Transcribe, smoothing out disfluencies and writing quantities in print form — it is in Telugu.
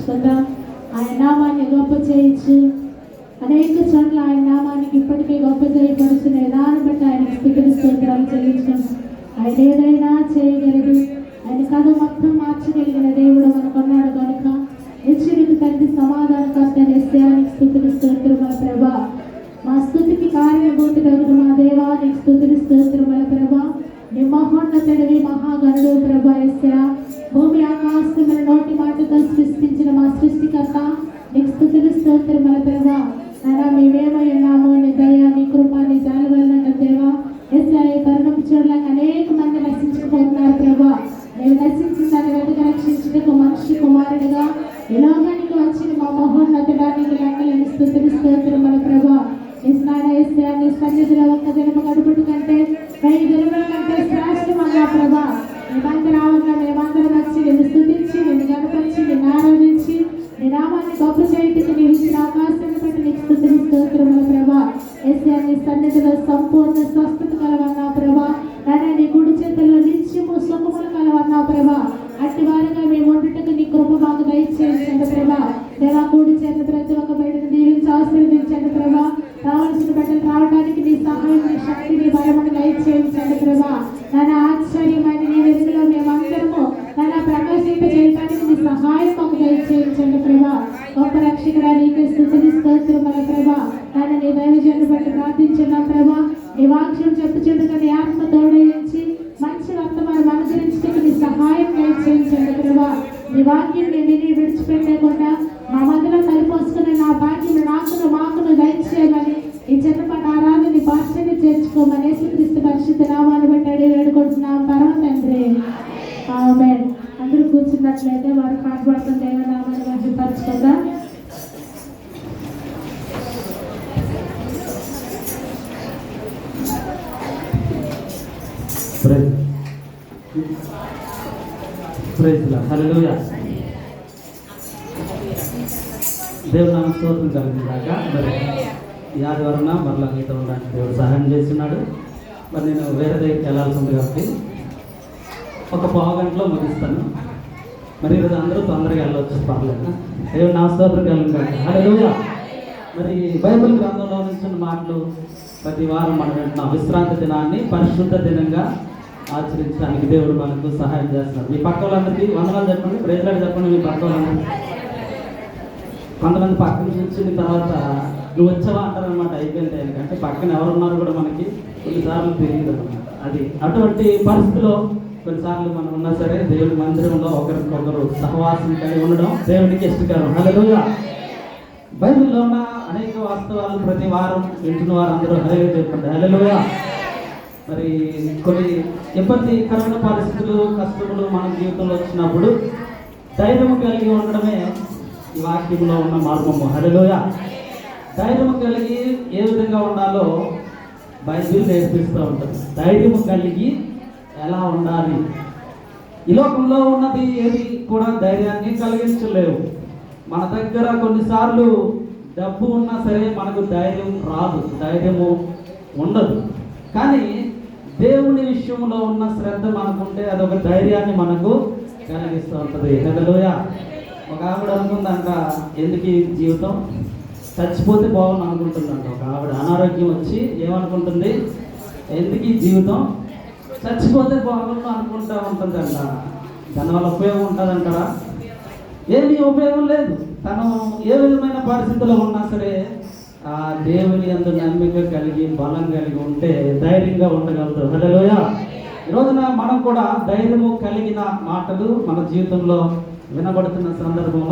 పరుచుకుందాం. ఆయన నామాన్ని గొప్ప చేయొచ్చు. అనేక చోట్ల ఆయన నామానికి ఇప్పటికే గొప్ప చేయపరుచున్న విధానం బట్టి ఆయనకు స్తుతులు స్తోత్రాలు చెల్లించుకుంటాం. ఆయన ఏదైనా చేయగలడు. ఆయన కథ మొత్తం మార్చగలిగిన దేవుడు మనకున్నాడు కనుక నిశ్చయుడికి తండ్రి సమాధానకర్త నిశ్చయానికి స్తుతులు స్తోత్రముల ప్రభా. మా స్తుతికి కార్యభూతుడగు మా దేవానికి స్తుతులు స్తోత్రముల ప్రభా. నీ మహోన్నతుడివి మహాగణుడు ప్రభా. యేసయ్యా, భూమి ఆకాశముల నోటి మాటతో సృష్టించిన మా సృష్టికర్త నీకు స్తుతులు స్తోత్రముల ప్రభా. నాయనా, మేమేమై ఉన్నాము నీ దయ నీ కృప నీ జాలి వలన దేవా. యేసయ్యా, ఈ కరుణపు చూడలేక అనేక మంది నశించుకుపోతున్నారు ప్రభా. నేను నశించిన దాన్ని వెంటనే రక్షించుటకు మనిషి కుమారుడిగా ఈ లోకానికి వచ్చిన మా మహోన్నతుడా నీకు లెక్కలేని స్తుతులు స్తోత్రముల ప్రభా. నీ స్నాన యేసయ్యా, నీ సన్నిధిలో ఒక్క దినము గడుపుట కంటే 1000 దినముల కంటే శ్రేష్టమన్నా ప్రభా. మేమంతా రావగా మేమందరం వచ్చి నిన్ను స్తుతించి నిన్ను గణపరిచి నిన్ను ఆరాధించి నీ నామాన్ని గొప్ప చేయటకు నీవు ఇచ్చిన అవకాశాన్ని బట్టి నీకు స్తుతులు స్తోత్రముల ప్రభా. యేసయ్యా, నీ సన్నిధిలో సంపూర్ణ స్వస్థత కలవన్నా ప్రభా. నాయనా, నీ కుడి చేతుల్లో నిత్యము సుఖములు కలవన్నా ప్రభా. అట్టి వారిగా మేము ఉండుటకు నీ కృప మాకు దయచేయండి ప్రభా. దేవా, కూడి చేత ప్రతి ఒక్క బిడ్డను దీవించి ఆశీర్వదించండి ప్రభా. రావాల్సిన బిడ్డలు రావడానికి నీ సహాయం నీ శక్తి నీ బలమును దయచేయించండి ప్రభా. నాన్న, ఆశ్చర్యమైన నీ వెలుగులో మేమందరము నాన్న ప్రకాశింప చేయడానికి నీ సహాయం మాకు దయచేయించండి ప్రభా. గొప్ప రక్షకుడా నీకే స్తుతులు స్తోత్రముల ప్రభా. నాన్న, నీ దైవజనుని బట్టి ప్రార్థించున్నాం ప్రభా. నీ వాక్యం చెప్పుచుండగా నీ ఆత్మ తోడేయించి మంచి వర్తమానం అనుసరించడానికి నీ సహాయం దయచేయించండి ప్రభా. నీ వాక్యం విని విడిచిపెట్టకుండా మా మధ్యలో కలిపోసుకుని నా భాగ్యం నాకును మాకును దయచేయమని ఈ చిన్నపాటి ఆరాధన నీ భాషని చేర్చుకోమని యేసుక్రీస్తు పరిశుద్ధ నామాన్ని బట్టి అడిగి వేడుకుంటున్నాం పరమ తండ్రి. ఆమేన్. అందరూ కూర్చున్నట్లయితే వారు పాటపడుతున్న దేవనామాన్ని మహిమపరచుకుందాం. హల్లెలూయా. దేవుడు నామ స్తోత్రం కలిగినాక మరి ఈ ఆదివారం మరలా మీతో ఉండడానికి దేవుడు సహాయం చేస్తున్నాడు. మరి నేను వేరే దగ్గరికి వెళ్ళాల్సి ఉంది కాబట్టి ఒక పావు గంటలో ముగిస్తాను. మరి ఈరోజు అందరూ తొందరగా వెళ్ళవచ్చు, పర్లేదు. దేవుడు నామ స్తోత్రం కలిగినాక హల్లెలూయా. మరి బైబిల్ గ్రంథంలో నుంచి మాటలు ప్రతి వారం మనం వింటున్నాం. విశ్రాంతి దినాన్ని పరిశుద్ధ దినంగా ఆచరించడానికి దేవుడు మనకు సహాయం చేస్తున్నారు. మీ పక్క వాళ్ళందరికీ వందనాలు చెప్పండి, ప్రేజలాడు చెప్పండి. మీ పక్క వాళ్ళందరికీ కొంతమంది పక్కన కూర్చున్న తర్వాత నువ్వు వచ్చావా అంటారనమాట. అయిపోయింది ఎందుకంటే పక్కన ఎవరున్నారు కూడా మనకి కొన్నిసార్లు తెలియదు అనమాట. అది అటువంటి పరిస్థితిలో కొన్నిసార్లు మనం ఉన్నా సరే దేవుడి మందిరంలో ఒకరికొకరు సహవాసం కలిగి ఉండడం దేవుడికి ఇష్టకరం. హల్లెలూయా. బైబిల్లో ఉన్న అనేక వాస్తవాలు ప్రతి వారం వింటున్న వారు అందరూ హల్లెలూయా చెప్పండి. హల్లెలూయా. మరి కొన్ని ఇబ్బందికరమైన పరిస్థితులు కష్టములు మన జీవితంలో వచ్చినప్పుడు ధైర్యం కలిగి ఉండడమే ఈ వాక్యంలో ఉన్న మార్గము. హల్లెలూయా. ధైర్యం కలిగి ఏ విధంగా ఉండాలో బైబిల్ నేర్పిస్తూ ఉంటుంది. ధైర్యం కలిగి ఎలా ఉండాలి. ఈ లోకంలో ఉన్నది ఏది కూడా ధైర్యాన్ని కలిగించలేవు. మన దగ్గర కొన్నిసార్లు డబ్బు ఉన్నా సరే మనకు ధైర్యం రాదు, ధైర్యము ఉండదు. కానీ దేవుని విషయంలో ఉన్న శ్రద్ధ మనకుంటే అదొక ధైర్యాన్ని మనకు కలిగిస్తూ ఉంటుంది. హల్లెలూయా. ఒక ఆవిడ అనుకుందంట, ఎందుకు ఈ జీవితం, చచ్చిపోతే బాగుంది అనుకుంటుందంట. ఒక ఆవిడ అనారోగ్యం వచ్చి ఏమనుకుంటుంది, ఎందుకు ఈ జీవితం, చచ్చిపోతే బాగుండు అనుకుంటూ ఉంటుందంట. దానివల్ల ఉపయోగం ఉంటుందంటారా? ఏమీ ఉపయోగం లేదు. తను ఏ విధమైన పరిస్థితుల్లో ఉన్నా సరే ఆ దేవుని యందు నమ్మిక కలిగి బలం కలిగి ఉంటే ధైర్యంగా ఉండగలదు. హల్లెలూయా. ఈ రోజున మనం కూడా ధైర్యము కలిగిన మాటలు మన జీవితంలో వినబడుతున్న సందర్భంలో